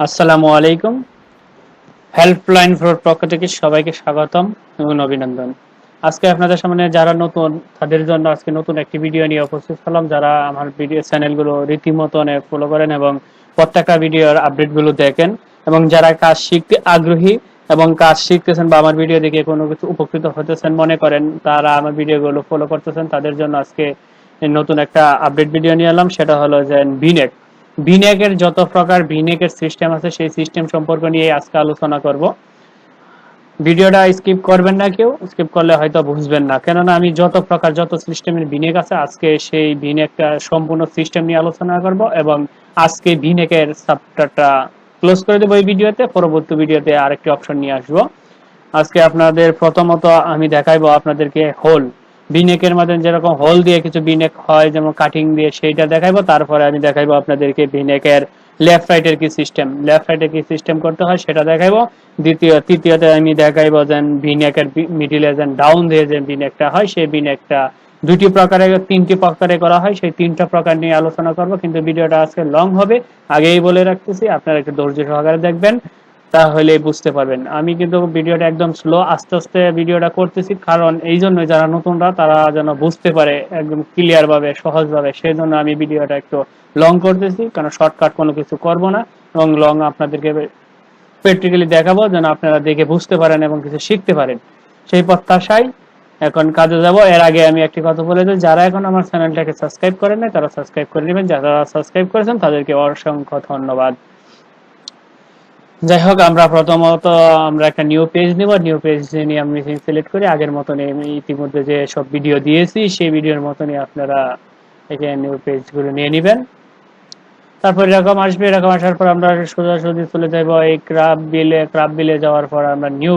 আসসালামু আলাইকুম। Helpline for পক্ষ থেকে সবাইকে স্বাগতম এবং অভিনন্দন। আজকে আপনাদের সামনে যারা নতুন তাদের জন্য আজকে নতুন একটি ভিডিও নিয়ে উপস্থিত হলাম। যারা আমার ভিডিও চ্যানেলগুলো রীতিমতন ফলো করেন এবং প্রত্যেকটা ভিডিওর আপডেটগুলো দেখেন এবং যারা কাজ শিখতে আগ্রহী এবং কাজ শিখতেছেন বা আমার ভিডিও দেখে কোনো কিছু উপকৃত হতেছেন মনে করেন, তারা আমার ভিডিওগুলো ফলো করতেছেন, তাদের জন্য আজকে নতুন একটা আপডেট ভিডিও নিয়ে এলাম। সেটা হলো যে ভিনেক ভিনেকের যত প্রকার ভিনেকের সিস্টেম আছে সেই সিস্টেম সম্পর্কে নিয়ে আজকে আলোচনা করব। ভিডিওটা স্কিপ করবেন না, কেউ স্কিপ করলে হয়তো বুঝবেন না, কেননা আমি যত প্রকার যত সিস্টেমের ভিনেক আছে আজকে সেই ভিনেকটা সম্পূর্ণ সিস্টেম নিয়ে আলোচনা করব এবং আজকে ভিনেকের চ্যাপ্টারটা ক্লোজ করে দেবো এই ভিডিওতে। পরবর্তী ভিডিওতে আরেকটি অপশন নিয়ে আসবো। আজকে আপনাদের প্রথমত আমি দেখাইবো আপনাদেরকে হোল বিনেকের মাধ্যমে, যেরকম হোল দিয়ে কিছু বিনেক হয় যেমন কাটিং দিয়ে, সেইটা দেখাইবো। তারপরে আমি দেখাইবো আপনাদেরকে বিনেকের লেফট রাইটের কি সিস্টেম করতে হয় সেটা দেখাইবো। তৃতীয়তে আমি দেখাইবো যে বিনেকের মিডিলে যে ডাউন দিয়ে যে বিনেকটা হয় সেই বিনেকটা দুটি প্রকারে তিনটি প্রকারে করা হয়, সেই তিনটা প্রকার নিয়ে আলোচনা করব। কিন্তু ভিডিওটা আজকে লং হবে, আগেই বলে রাখতেছি, আপনারা একটু ধৈর্য সহকারে দেখবেন, তাহলে বুঝতে পারবেন। আমি কিন্তু ভিডিওটা একদম স্লো আস্তে আস্তে ভিডিওটা করতেছি, কারণ এই জন্য যারা নতুনরা তারা যেন বুঝতে পারে একদম ক্লিয়ার ভাবে সহজ ভাবে, সেই জন্য আমি ভিডিওটা একটু লং করতেছি, কারণ শর্টকাট কোনো কিছু করব না এবং লং আপনাদেরকে প্র্যাকটিক্যালি দেখাবো যেন আপনারা দেখে বুঝতে পারেন এবং কিছু শিখতে পারেন, সেই প্রত্যাশায় এখন কাজে যাব। এর আগে আমি একটি কথা বলে দিই, যারা এখন আমার চ্যানেলটাকে সাবস্ক্রাইব করেন না তারা সাবস্ক্রাইব করে নেবেন, যারা সাবস্ক্রাইব করেছেন তাদেরকে অসংখ্য ধন্যবাদ। যাই হোক, আমরা প্রথমত আমরা একটা নিউ পেজ নিব। নিউ পেজ নিয়ে আমি সিলেক্ট করি, আগের মতনই আমি ইতিমধ্যে যে সব ভিডিও দিয়েছি সেই ভিডিওর মতনই আপনারা এখানে নিউ পেজ গুলো নিয়ে নেবেন। তারপর এরকম আসবে, এরকম আসার পর আমরা সোজাসুজি চলে যাবো এই ক্রাফট বিলে যাওয়ার পর আমরা নিউ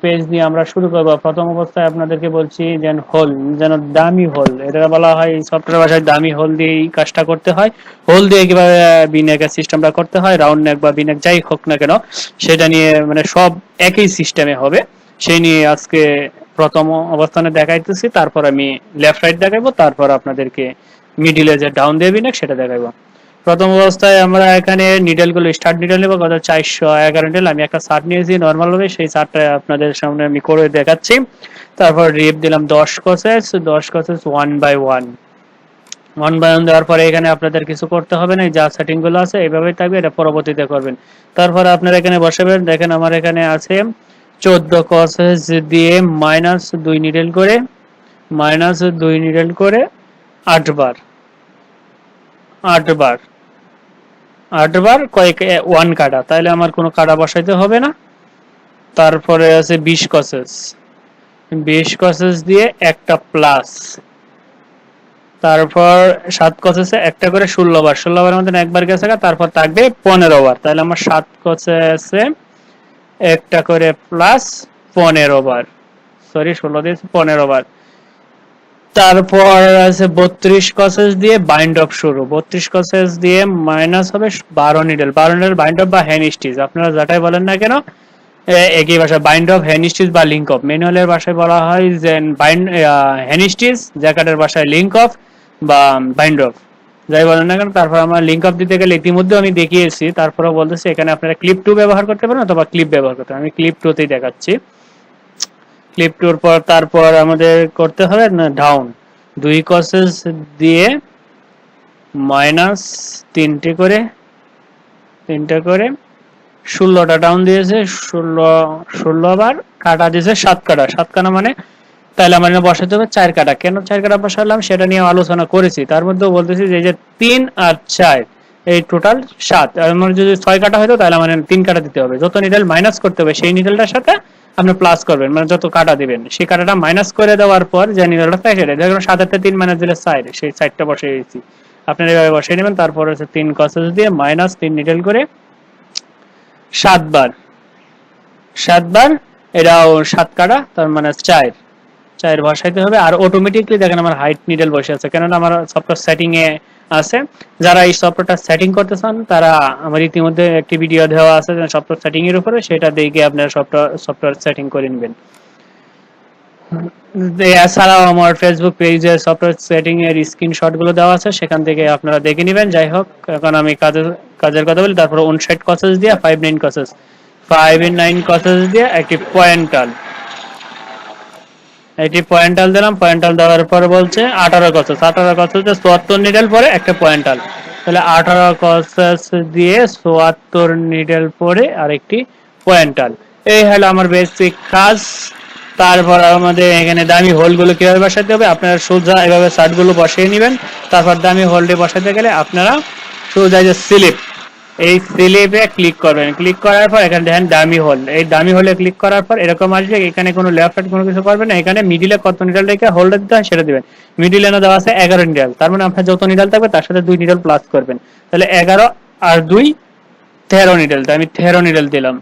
পেজ নিয়ে আমরা শুরু করব। প্রথম অবস্থায় আপনাদেরকে বলছি যেন হোল, যেন দামি হোল, এটা বলা হয় সফটওয়্যার ভাষায় দামি হোল দিয়ে এই কাজটা করতে হয়। হোল দিয়ে কিভাবে বিনেকের সিস্টেমটা করতে হয়, রাউন্ড নেক বা বিনেক যাই হোক না কেন, সেটা নিয়ে মানে সব একই সিস্টেমে হবে, সেই নিয়ে আজকে প্রথম অবস্থানে দেখাইতেছি। তারপর আমি লেফট রাইট দেখাবো, তারপর আপনাদেরকে মিডিলে যে ডাউন দিয়ে বিনেক সেটা দেখাবো। প্রথম অবস্থায় আমরা এখানে নিডেল গুলো স্টার্ট নিডেল নেবো, কত 411 নিডেল। আমি একটা শার্ট নিয়েছি নর্মাল ভাবে, সেই শার্টটা আপনাদের সামনে আমি করে দেখাচ্ছি। তারপর রিপ দিলাম 10 কসেস 1/1 দেওয়ার পরে এখানে আপনাদের কিছু করতে হবে না, যা সেটিং গুলো আছে এইভাবেই থাকবে, এটা পরবর্তীতে করবেন। তারপরে আপনারা এখানে বসাবেন, দেখেন আমার এখানে আছে 14 কসেস দিয়ে -2 নিডেল করে 8 বার 8 বার কয়েক 1 কাটা, তাহলে আমার কোনো কাটা বসাইতে হবে না। তারপরে আছে 20 কসেস দিয়ে একটা প্লাস, তারপর 7 কসেসে একটা করে 16 বারের মধ্যে একবার গেছে, তারপর থাকবে 15 বার, তাহলে আমার 7 কসেসে একটা করে প্লাস 15 বার, সরি 16 দিয়েছে 15 বার। তারপর আছে 32 কসেস দিয়ে বাইন্ড অফ শুরু, 32 কসেস দিয়ে মাইনাস হবে 12 নিডেল বাইন্ড অফ বা হ্যান্ড স্টিচ, আপনারা যেটাই বলেন না কেন একই ভাষায় বাইন্ড অফ, হ্যান্ড স্টিচ বা লিঙ্ক অফ। ম্যানুয়ালের ভাষায় বলা হয় যে বাইন্ড হ্যান্ড স্টিচ, জ্যাকেটের ভাষায় লিঙ্ক অফ বা বাইন্ড অফ, যাই বলেন না কেন। তারপর আমরা লিঙ্ক অফ দিতে গেলে ইতিমধ্যে আমি দেখিয়েছি, তারপরে বলতেছি এখানে আপনারা ক্লিপ 2 ব্যবহার করতে পারেন অথবা ক্লিপ ব্যবহার করতে পারেন, আমি ক্লিপ 2 তেই দেখাচ্ছি। ক্লিপ 2 এর পর তারপর আমাদের করতে হবে না ডাউন, 2 কসেস দিয়ে মাইনাস 3টে করে 16টা ডাউন দিয়েছে, 16 বার কাটা দিয়েছে 7 কাটা মানে তাহলে আমার এখানে বসাতে হবে 4 কাটা। কেন 4 কাটা বসালাম সেটা নিয়ে আলোচনা করেছি, তার মধ্যেও বলতেছি যে 3 আর 4 এই টোটাল 7, আমার যদি 6 কাটা হতো তাহলে আমার 3 কাটা দিতে হবে। যত নিডেল মাইনাস করতে হবে সেই নিডেলটার সাথে আপনি প্লাস করবেন, মানে যত কাটা দিবেন সেই কাটাটা মাইনাস করে দেওয়ার পর যে নিডেলটা থাকে সেটা, দেখুন 7 3 মাইনাস দিলে 4, সেই 4টা বসিয়ে দিয়েছি, আপনারা এভাবে বসিয়ে নেবেন। তারপর হচ্ছে 3 কসেস দিয়ে -3 নিডেল করে 7 বার, এটাও 7 কাটা, তার মানে 4 বসাইতে হবে। আর অটোমেটিকলি দেখেন আমার হাইট নিডেল বসে আছে, কেননা আমার সফটওয়্যার সেটিং এ আছে। যারা এই সফটওয়্যারটা সেটিং করতে চান তারা আমার ইতিমধ্যে একটি ভিডিও দেওয়া আছে সফটওয়্যার সেটিং এর উপরে, সেটা দেখে আপনারা সফটওয়্যার সেটিং করে নেবেন। এছাড়াও আমার ফেসবুক পেজে সফটওয়্যার সেটিং এর স্ক্রিনশট গুলো দেওয়া আছে, সেখান থেকে আপনারা দেখে নেবেন। যাই হোক, এখন আমি কাজের কথা বলি, তারপর 59 কসেস দিয়ে 59 কসেস, 59 কসেস দিয়ে একটি পয়েন্টাল, এটি পয়েন্টাল দিলাম। পয়েন্টাল দেওয়ার পরে বলছে 18 কসেস, 18 কসেসে 74 নিডেল পরে একটা পয়েন্টাল, তাহলে 18 কসেস দিয়ে 74 নিডেল পরে আরেকটি পয়েন্টাল। এই হলো আমার বেসিক কাজ। তারপর আমাদের এখানে দামি হোলগুলো কিভাবে বসাতে হবে, আপনারা সোজা এভাবে শার্টগুলো বসিয়ে নেবেন। তারপর দামি হোলটি বসাতে গেলে আপনারা সোজা যে স্লিপ, এই স্লিপে ক্লিক করবেন। ক্লিক করার পর এখানে দেখেন দামি হোল, এই দামি হোলে ক্লিক করার পর এরকম আসবে। এখানে কোনো লেফট রাইট কোনো কিছু করবেন না, এখানে মিডিলে কত নিডল রেখে হোল্ডার দিতে হয় সেটা দিবেন। মিডিলে না দেওয়া আছে 11 নিডল, তার মানে আপনার যত নিডল থাকবে তার সাথে 2 নিডল প্লাস করবেন, তাহলে 11 আর 2 13 নিডল, তাই আমি 13 নিডল দিলাম।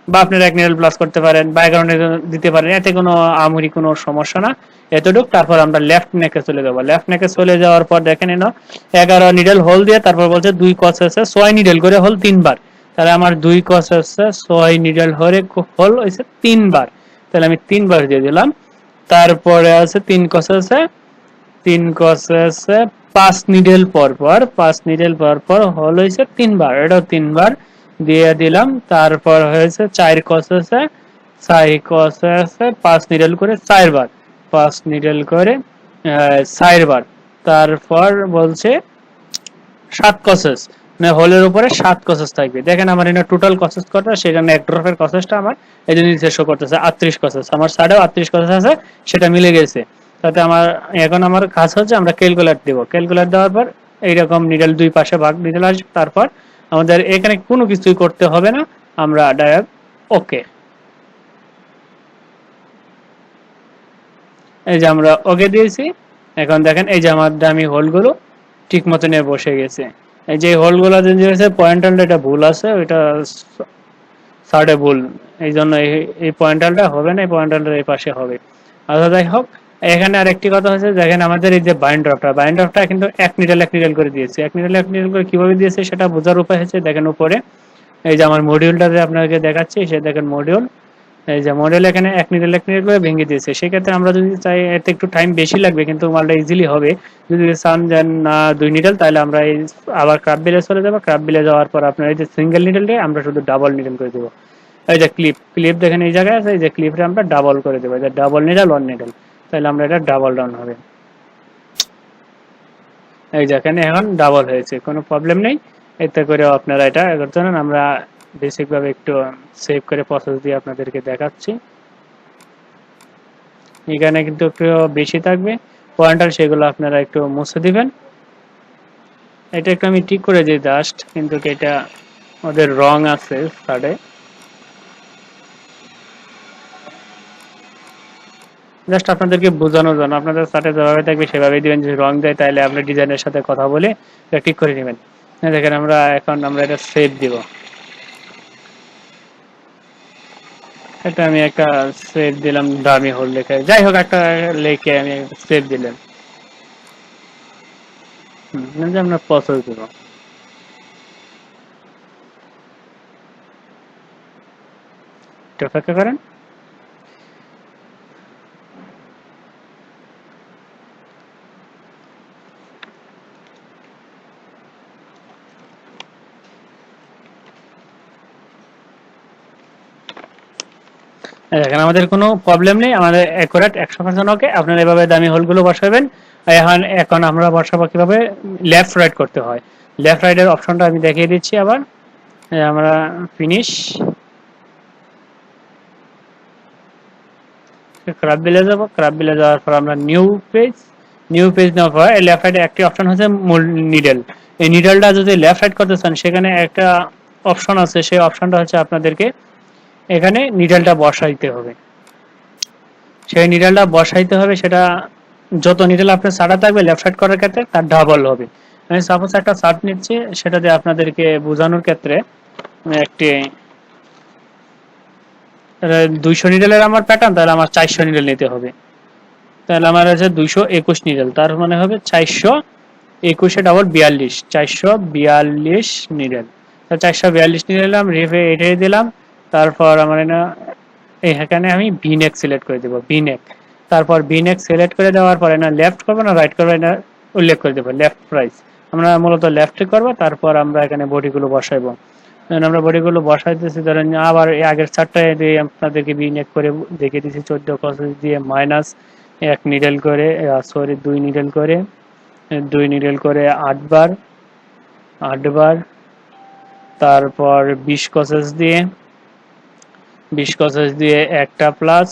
বা আপনারা 1 নিডল প্লাস করতে পারেন বা 11 নিডল দিতে পারেন, এতে কোনো আমরি কোনো সমস্যা না, এতটুক। তারপর আমরা লেফট নেকে চলে যাবো। লেফট নেকে চলে যাওয়ার পর দেখেন এনো 11 নিডল হোল দিয়ে তারপর বলছে 2 কস আছে 6 নিডল করে হোল 3 বার, তাহলে আমার 2 কস আছে 6 নিডল হরে হোল হইছে 3 বার, তাহলে আমি 3 বার দিয়ে দিলাম। তারপরে আছে 3 কস আছে 5 নিডল পর পর, 5 নিডল পর পর হোল হইছে 3 বার, এটাও 3 বার দিয়ে দিলাম। তারপর হয়েছে 4 কস আছে 5 নিডল করে 4 বার, 5 নিডল করে 4 বার। তারপর বলছে 7 কসেস, মানে হোলের উপরে 7 কসেস থাকবে। দেখেন আমার এখানে টোটাল কসেস কত, সেখানে এক ড্রপের কসেসটা আমার এই যে নিচে শো করতেছে 38 কসেস, আমার সাইডেও 38 কসেস আছে, সেটা মিলে গেছে। তাতে আমার এখন আমার কাজ হচ্ছে আমরা ক্যালকুলেট দেব। ক্যালকুলেট দেওয়ার পর এইরকম নিডল দুই পাশে ভাগ নিডল আসবে। তারপর আমাদের এখানে কোনো কিছুই করতে হবে না, আমরা ডাইরেক্ট ওকে, এই যে আমরা ওকে দিয়েছি। এখন দেখেন এই যে আমার দামি হোলগুলো ঠিক মতো নিয়ে বসে গেছে। এই যে হোলগুলো যে হয়েছে পয়েন্টালটা এটা ভুল আছে, ওইটা সাড়ে ভুল, এই জন্য এই পয়েন্টালটা হবে না, এই পয়েন্টালটা এই পাশে হবে। আচ্ছা যাই হোক, এখানে আরেকটি কথা হচ্ছে দেখেন আমাদের এই যে বাইন্ডারটা কিন্তু 1 নিডল 1 নিডল করে দিয়েছে। 1 নিডল 1 নিডল করে কিভাবে দিয়েছে সেটা বোঝার উপায় হচ্ছে দেখেন উপরে এই যে আমার মডিউলটা আপনাকে দেখাচ্ছি, সে দেখেন মডিউল, এই যে মডেল এখানে 1 নিডল 1 নিডল করে ভেঙে দিয়েছে। সেক্ষেত্রে আমরা যদি চাই এতে একটু টাইম বেশি লাগবে কিন্তু মালটা ইজিলি হবে। যদি চান যেন না 2 নিডল, তাহলে আমরা এই আবার ক্রাব বিলে চলে যাবো। ক্রাব বিলে যাওয়ার পর আপনার এই যে সিঙ্গেল নিডলটা আমরা শুধু ডাবল নিডল করে দেবো। এই যে ক্লিপ দেখেন এই জায়গায় আছে, এই যে ক্লিপটা আমরা ডাবল করে দেবো, যে ডাবল নিডল 1 নিডল, তাহলে আমরা এটা ডাবল ডাউন হবে। এই যে এখানে এখন ডাবল হয়েছে, কোনো প্রবলেম নেই। এতে করে আপনারা এটা করতে পারেন। আমরা বেসিক ভাবে একটু সেভ করে প্রসেস দিয়ে আপনাদেরকে দেখাচ্ছি। এখানে কিন্তু একটু বেশি থাকবে পয়েন্টার, সেগুলো আপনারা একটু মুছে দিবেন। এটা একটু আমি ঠিক করে দিই জাস্ট, কিন্তু এটা ওদের রং আছে সাড়ে, জাস্ট আপনাদেরকে বোঝানোর জন্য। আপনাদের সাথে যেভাবে থাকবে সেভাবে দিবেন, যদি রং দেয় তাহলে আপনি ডিজাইনের সাথে কথা বলে এটা ঠিক করে নেবেন। দেখেন আমরা এখন আমরা এটা সেভ দিব, এটা আমি একটা সেভ দিলাম দামি হোল লেখা, যাই হোক একটা লেখে আমি সেভ দিলাম। আমরা প্রসেস দিব, অপেক্ষা করেন। দেখেন আমাদের কোনো প্রবলেম নেই, আমাদের অ্যাকুরেট 100% ওকে। আপনারা এভাবে দামি হোলগুলো বসাবেন। এখন আমরা বসাবো কিভাবে, লেফট রাইট করতে হয়। লেফট রাইটের অপশনটা আমি দেখিয়ে দিচ্ছি আবার। আমরা ফিনিশ ক্রাব বিলে যাব। ক্রাব বিলে যাওয়ার পর আমরা নিউ পেজ নেওয়ার পর লেফট সাইডে একটি অপশন হচ্ছে নিডল। এই নিডলটা যদি লেফট সাইড করতে চান সেখানে একটা অপশন আছে, সেই অপশনটা হচ্ছে আপনাদেরকে এখানে নিডলটা বসাইতে হবে। সেই নিডলটা বসাইতে হবে, সেটা যত নিডল আপনার সাড়া থাকবে লেফট সাইড করার ক্ষেত্রে তার ডাবল হবে। আমি সাপোজ একটা শার্ট নিচ্ছি, সেটা দিয়ে আপনাদেরকে বোঝানোর ক্ষেত্রে একটি 200 নিডলের আমার প্যাটার্ন, তাহলে আমার 400 নিডল নিতে হবে। তাহলে আমার আছে 221 নিডল, তার মানে হবে 421 ডাবল 42, 442 নিডল। 442 নিডল দিলাম, রিফে এটাই দিলাম। তারপর আমার এখানে আমি ভিনেক সিলেক্ট করে দেবো, ভিনেক। তারপর ভিনেক সিলেক্ট করে দেওয়ার পরে না লেফট করবো না রাইট করবো, না উল্লেখ করে দেবো লেফট প্রাইস। আমরা মূলত লেফট করব, তারপর আমরা এখানে বডিগুলো বসাইবো। আমরা বডিগুলো বসাইতেছি, ধরেন আবার আগের চারটায় দিয়ে আপনাদেরকে বিনেক করে দেখিয়ে দিয়েছি 14 কসেস দিয়ে মাইনাস 1 নিডল করে, সরি 2 নিডল করে, 2 নিডল করে 8 বার, 8 বার। তারপর 20 কসেস দিয়ে, 20 কসেস দিয়ে একটা প্লাস,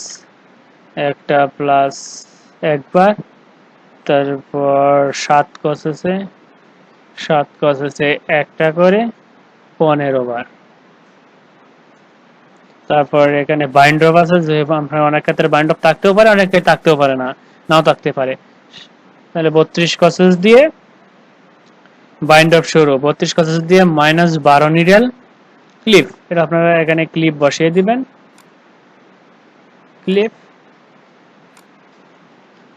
একটা প্লাস একবার। তারপর 7 কসেসে, 7 কসেসে একটা করে 15 বার। তারপর এখানে বাইন্ড অফ আছে, যে আপনার অনেক ক্ষেত্রে বাইন্ড অফ থাকতেও পারে, অনেকে থাকতেও পারে না, নাও থাকতে পারে। তাহলে 32 কসেস দিয়ে বাইন্ড অফ শুরু, 32 কসেস দিয়ে মাইনাস 12 নিডল ক্লিপ, এটা আপনারা এখানে ক্লিপ বসিয়ে দিবেন, ক্লিপ।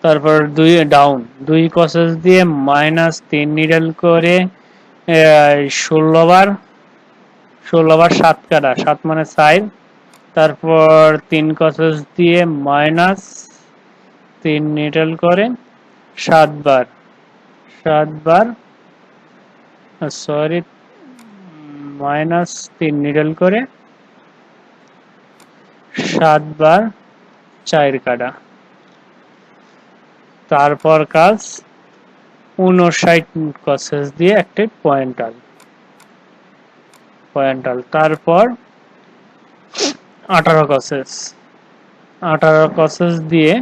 তারপর 2 ডাউন, 2 কসেস দিয়ে মাইনাস 3 নিডল করে 16 বার, 16 বার 7 কাটা, 7 মানে 4। তারপর 3 কসেস দিয়ে মাইনাস 3 নিডল করে 7 বার, 7 বার, সরি মাইনাস 3 নিডল করে 7 বার 4 কাটা। তারপর কাজ 59 কসেস দিয়ে একটা পয়েন্টাল, পয়েন্টাল। তারপর 18 কসেস, 18 কসেস দিয়ে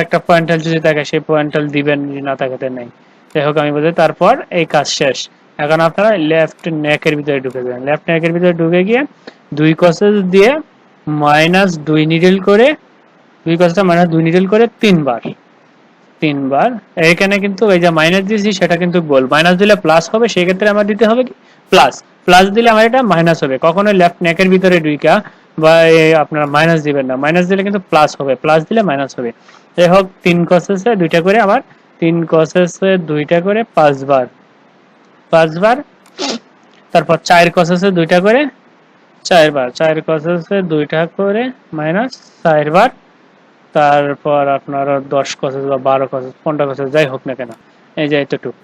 একটা পয়েন্টাল যদি থাকে সেই পয়েন্টাল দিবেন, যদি না থাকে নেই, যাই হোক আমি বলি। তারপর এই কাজ শেষ। এখন আপনারা লেফট নেকের ভিতরে ঢুকে যাবেন, লেফট নেকের ভিতরে ঢুকে গিয়ে 2 কসেস দিয়ে মাইনাস 2 নিডল করে, 2 কসেস মাইনাস 2 নিডল করে 3 বার, 3 বার। এখানে কিন্তু এই যে মাইনাস দিয়েছি সেটা কিন্তু গোল, মাইনাস দিলে প্লাস হবে, সেই ক্ষেত্রে আমার দিতে হবে কি প্লাস, প্লাস দিলে আমার এটা মাইনাস হবে। কখনো লেফট নেকের ভিতরে ঢুকা বা আপনারা মাইনাস দিবেন না, মাইনাস দিলে কিন্তু প্লাস হবে, প্লাস দিলে মাইনাস হবে। যাই হোক 3 কসেসে 2টা করে, আবার 3 কসেসে 2টা করে 5 বার, 5 বার। তারপর 4 কসেসে 2টা করে 4 বার, 4 কসেসে 2টা করে মাইনাস 4 বার। তারপর আপনারা 10 কসেস বা 12 কসেস 15 কসেস যাই হোক না কেন, এই যে এতটুক,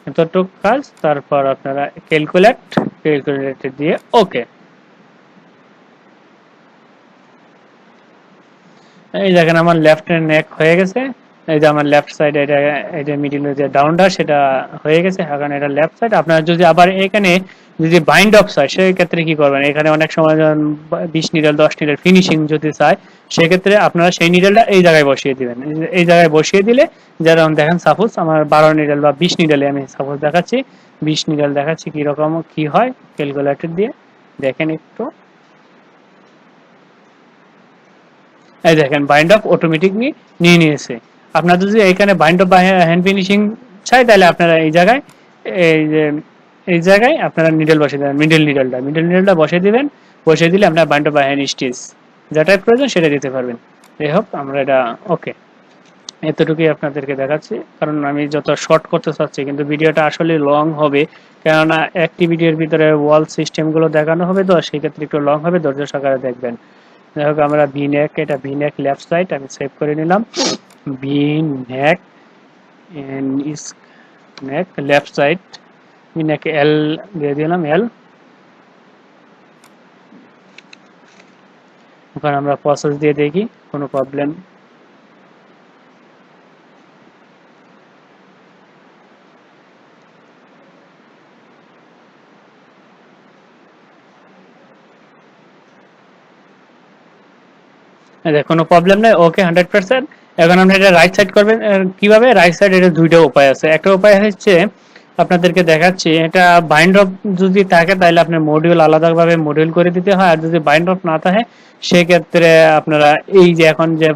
এতটুক কাজ। তারপর আপনারা ক্যালকুলেট, ক্যালকুলেটর দিয়ে ওকে। এই দেখেন আমার লেফট নেক হয়ে গেছে, এই যে আমার লেফট সাইড, এটা এই যে মিডিল যে ডাউনটা সেটা হয়ে গেছে। এখন এটা লেফট সাইড। আপনারা যদি আবার এখানে যদি বাইন্ড অফ চাই, সেই ক্ষেত্রে কি করবেন, এখানে অনেক সময় 20 নিডল 10 নিডল ফিনিশিং যদি চাই, সেক্ষেত্রে আপনারা সেই নিডলটা এই জায়গায় বসিয়ে দিবেন। এই জায়গায় বসিয়ে দিলে, যেরকম দেখেন সাপোজ আমার 12 নিডল বা 20 নিডলে আমি সাপোজ দেখাচ্ছি, 20 নিডল দেখাচ্ছি কিরকম কি হয় ক্যালকুলেটর দিয়ে দেখেন একটু। এই দেখেন বাইন্ড অফ অটোমেটিক নিয়ে নিয়েছে। আপনার যদি এখানে বাইন্ড অফ বা হ্যান্ড ফিনিশিং চাই, তাহলে আপনারা এই জায়গায়, এই যে এই জায়গায় আপনারা নিডল বসিয়ে দেবেন, মিডল নিডলটা বসিয়ে দিবেন। বসিয়ে দিলে আপনার বাইন্ড অফ বা হ্যান্ড স্টিচ যেটা প্রয়োজন সেটা দিতে পারবেন। যাই হোক আমরা এটা ওকে, এতটুকুই আপনাদেরকে দেখাচ্ছি, কারণ আমি যত শর্ট করতে চাচ্ছি, কিন্তু ভিডিওটা আসলে লং হবে, কেননা একটি ভিডিওর ভিতরে ওয়াল সিস্টেমগুলো দেখানো হবে, তো সেই ক্ষেত্রে একটু লং হবে, ধৈর্য সহকারে দেখবেন। যাই হোক আমরা ভিনেক, এটা ভিনেক লেফট সাইড আমি সেভ করে নিলাম, ভিনেক নেক লেফট সাইড, ভিনেক এল দিয়ে দিলাম, এল। এখন আমরা প্রসেস দিয়ে দেখি কোনো প্রবলেম। কোনো প্রবলেম নেই, ওকে 100%। এখন আমরা এটা রাইট সাইড করবেন কিভাবে, রাইট সাইড এটা দুইটা উপায় আছে। একটা উপায় হচ্ছে আপনাদেরকে দেখাচ্ছি, এটা বাইন্ড অফ যদি থাকে তাহলে আপনার মডিউল আলাদাভাবে মডিউল করে দিতে হয়, আর যদি বাইন্ড অফ না থাকে সেক্ষেত্রে আপনারা এই যে এখন যে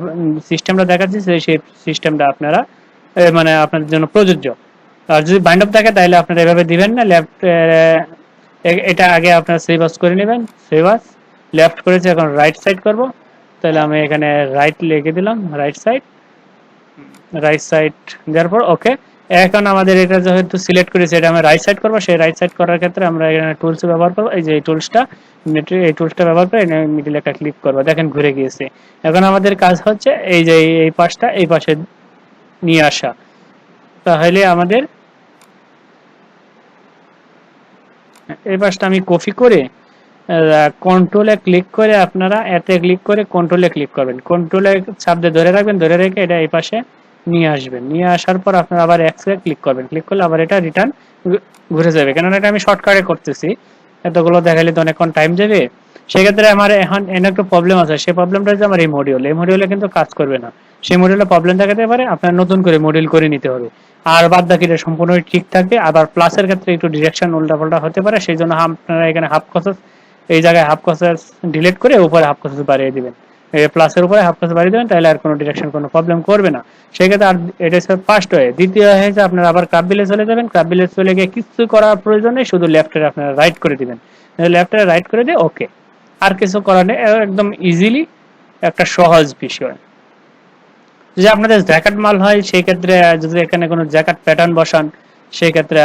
সিস্টেমটা দেখাচ্ছি সেই সিস্টেমটা আপনারা মানে আপনাদের জন্য প্রযোজ্য। আর যদি বাইন্ড অফ থাকে তাহলে আপনারা এভাবে দিবেন না, লেফট এটা আগে আপনারা সেভ আস করে নেবেন, সেভ আস লেফট করেছে, এখন রাইট সাইড করব। তাহলে আমি এখানে রাইট লিখে দিলাম, রাইট সাইড, রাইট সাইড দেওয়ার পর ওকে। এখন আমাদের এটা যেহেতু সিলেক্ট করেছে, এটা আমরা রাইট সাইড করবো, সেই রাইট সাইড করার ক্ষেত্রে আমরা এখানে টুলস ব্যবহার করবো, এই যে এই টুলসটা ব্যবহার করে মিডিলে একটা ক্লিক করবো, দেখেন ঘুরে গিয়েছে। এখন আমাদের কাজ হচ্ছে এই যে এই পাশটা এই পাশে নিয়ে আসা, তাহলে আমাদের এই পাশটা আমি কপি করে কন্ট্রোলে ক্লিক করে আপনারা এতে ক্লিক করে কন্ট্রোলে ক্লিক করবেন, কন্ট্রোলে চাপ দিয়ে ধরে রাখবেন, ধরে রেখে এটা এই পাশে নিয়ে আসবেন, নিয়ে আসার পর আপনারা আবার এক্সে ক্লিক করবেন, ক্লিক করলে আবার এটা রিটার্ন ঘুরে যাবে। কেননা এটা আমি শর্টকাটে করতেছি, এতগুলো দেখালে তো অনেকক্ষণ টাইম যাবে। সেক্ষেত্রে আমার এখন একটা প্রবলেম আছে, সেই প্রবলেমটা হচ্ছে আমার এই মডিউলে কিন্তু কাজ করবে না। সেই মডিউলে প্রবলেম দেখাতে পারে, আপনার নতুন করে মডিউল করে নিতে হবে। আর বাদ বাকিটা সম্পূর্ণ ঠিক থাকবে। আবার প্লাসের ক্ষেত্রে একটু ডিরেকশন উল্টাপাল্টা হতে পারে, সেই জন্য আপনারা এখানে হাফ কসেস, এই জায়গায় হাফ কসেস ডিলিট করে উপরে হাফ কসেস বাড়িয়ে দিবেন, প্লাসের উপরে হাফ কসেস বাড়িয়ে দেবেন, তাহলে আর কোনো ডিরেকশন কোনো প্রবলেম করবে না। সেক্ষেত্রে আর এটা হচ্ছে ফার্স্ট ওয়ে। দ্বিতীয় হয়েছে আপনারা আবার কাপবিলে চলে যাবেন, কাপবিলে চলে গিয়ে কিছু করার প্রয়োজন নেই, শুধু লেফটে আপনারা রাইট করে দিবেন, লেফটে রাইট করে দিয়ে ওকে, আর কিছু করার নেই, একদম ইজিলি একটা সহজ বিষয়। যদি আপনাদের জ্যাকেট মাল হয় সেই ক্ষেত্রে যদি এখানে কোনো জ্যাকেট প্যাটার্ন বসান, সেই ক্ষেত্রে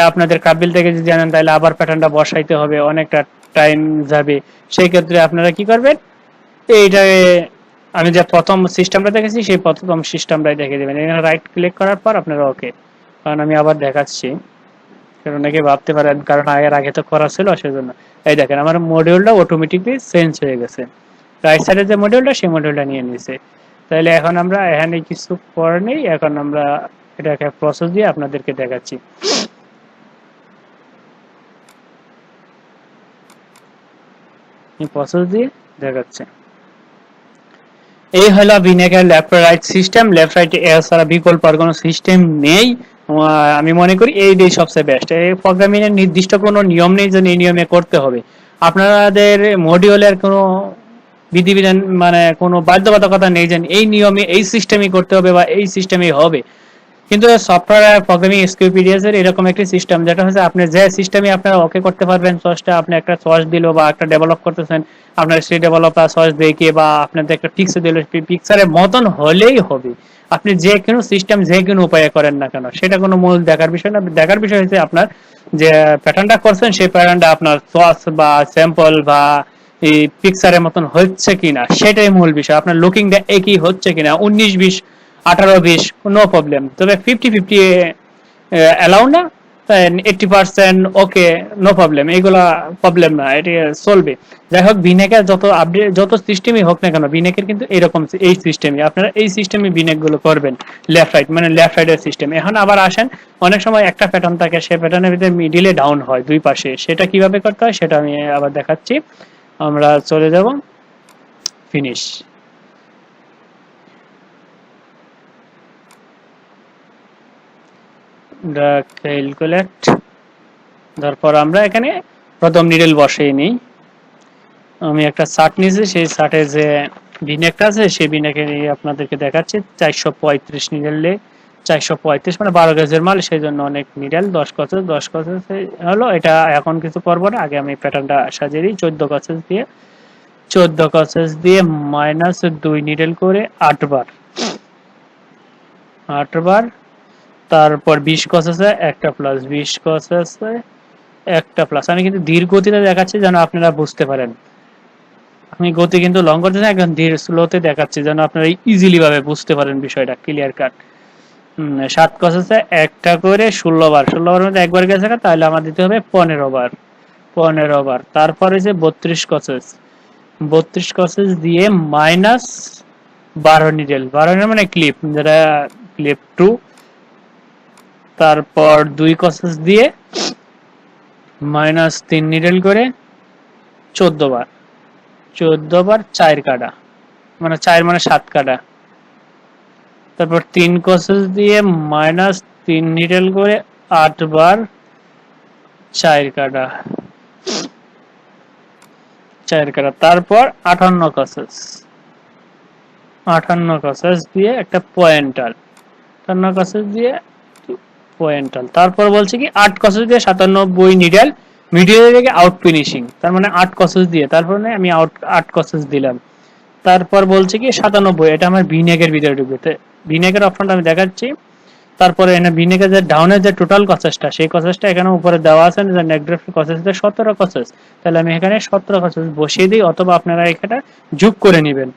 আপনাদের কাবিল থেকে যদি জানেন তাহলে আবার প্যাটার্নটা বসাইতে হবে, অনেকটা টাইম যাবে। সেই ক্ষেত্রে আপনারা কি করবেন, এইটা আমি যে প্রথম সিস্টেমটা দেখেছি সেই প্রথম সিস্টেমটাই দেখে দেবেন। এখানে রাইট ক্লিক করার পর আপনারা ওকে, কারণ আমি আবার দেখাচ্ছি, কারণ অনেকে ভাবতে পারেন কারণ আগে তো করা ছিল সেজন্য। এই দেখেন আমার মডিউলটা অটোমেটিকলি চেঞ্জ হয়ে গেছে, রাইট সাইডে যে মডিউলটা সেই মডিউলটা নিয়ে নিয়েছে। তাহলে এখন আমরা এখানে কিছু করার নেই, এখন আমরা এটাকে প্রসেস দিয়ে আপনাদেরকে দেখাচ্ছি। প্রসেস দিয়ে দেখাচ্ছে, এই হলো vinegar left right system. Left right এর ছাড়া বিকল্প আর কোনো সিস্টেম নেই। আমি মনে করি এইটাই সবচেয়ে বেস্ট। এই প্রোগ্রামিং এর নির্দিষ্ট কোনো নিয়ম নেই যে এই নিয়মে করতে হবে। আপনাদের মডিউলের কোনো বিধিবিধান মানে কোনো বাধ্যবাধকতা নেই যে এই নিয়মে এই সিস্টেমই করতে হবে বা এই সিস্টেমই হবে। কিন্তু সফটওয়্যার প্রোগ্রামিং স্কিপিডিয়াস এর এরকম একটি সিস্টেম, যেটা হচ্ছে আপনি যে সিস্টেমে আপনারা ওকে করতে পারবেন, সোর্সটা আপনি একটা সোর্স দিল বা একটা ডেভেলপ করতেছেন, আপনার সেই ডেভেলপার সোর্স দেখিয়ে বা আপনাদের একটা পিক্সেল দিল, পিক্সারের মতন হলেই হবে। আপনি যে কোনো সিস্টেম যে কোনো উপায়ে করেন না কেন, সেটা কোনো মূল দেখার বিষয় না। দেখার বিষয় হচ্ছে আপনার যে প্যাটার্নটা করছেন সেই প্যাটার্নটা আপনার সোর্স বা স্যাম্পল বা এই পিক্সারের মতন হচ্ছে কিনা, সেটাই মূল বিষয়। আপনার লুকিংটা একই হচ্ছে কিনা, 19-20 18-20 নো প্রবলেম, তবে 50-50 অ্যালাউ না, 80% ওকে নো প্রবলেম, এগুলা প্রবলেম না, এটি চলবে। যাই হোক, ভিনেকের যত আপডেট যত সিস্টেমই হোক না কেন, ভিনেকের কিন্তু এরকম এই সিস্টেমই, আপনারা এই সিস্টেমে ভিনেক গুলো করবেন, লেফট রাইট মানে লেফট রাইটের সিস্টেম। এখন আবার আসেন, অনেক সময় একটা প্যাটার্ন থাকে, সেই প্যাটার্নের ভিতরে মিডিলে ডাউন হয় দুই পাশে, সেটা কিভাবে করতে হয় সেটা আমি আবার দেখাচ্ছি। আমরা চলে যাব ফিনিশ, ক্যালকুলেট, তারপর আমরা এখানে প্রথম নিডল বসিয়ে নিই। আমি একটা চার্ট নিয়েছি, সেই চার্টে যে ভিনেকটা আছে সেই ভিনেকে আপনাদেরকে দেখাচ্ছি। 435 নিডেলে 435 মানে 12 গজের মাল, সেই জন্য অনেক নিডেল, 10 কসেস হলো। এটা এখন কিছু করবো না, আগে আমি প্যাটার্নটা সাজিয়ে দিই। 14 কসেস দিয়ে -2 নিডেল করে 8 বার, তারপর 20 কসেসে একটা প্লাস, 20 কসেসে একটা প্লাস। আমি কিন্তু ধীর গতিতে দেখাচ্ছি যেন আপনারা বুঝতে পারেন, আমি গতি কিন্তু লং করতে না, একদম ধীর স্লোতে দেখাচ্ছি যেন আপনারা ইজিলি ভাবে বুঝতে পারেন বিষয়টা ক্লিয়ার কাট। 7 কসেসে একটা করে 16 বার, 16 বার মধ্যে একবার গেছে, তাহলে আমার দিতে হবে 15 বার। তারপরে যে 32 কসেস দিয়ে -12 নিডেল, 12 মানে ক্লিপ, যেটা ক্লিপ 2। তারপর 2 কসেস দিয়ে -3 নিডেল করে 14 বার, 4 কাটা, মানে 4 মানে 7 কাটা। তারপর 3 কসেস দিয়ে -3 নিডেল করে 8 বার, 4 কাটা। তারপর 58 কসেস দিয়ে একটা পয়েন্টার, 58 কসেস দিয়ে পয়েন্টাল। তারপর বলছে কি 8 কসেস দিয়ে 97 নিডেল, মিডিল থেকে আউট ফিনিশিং, তার মানে 8 কসেস দিয়ে, তারপরে আমি 8 কসেস দিলাম। তারপর বলছে কি 97, এটা আমার ভিনেকের ভিতরে ঢুকবে, ভিনেকের অপশনটা আমি দেখাচ্ছি। তারপরে এখানে ভিনেকের যে ডাউনের যে টোটাল কসেসটা, সেই কসেসটা এখানে উপরে দেওয়া আছে, যে নেগেটিভ কসেস 17 কসেস, তাহলে আমি এখানে 17 কসেস বসিয়ে দিই, অথবা আপনারা এখানে যোগ করে নেবেন।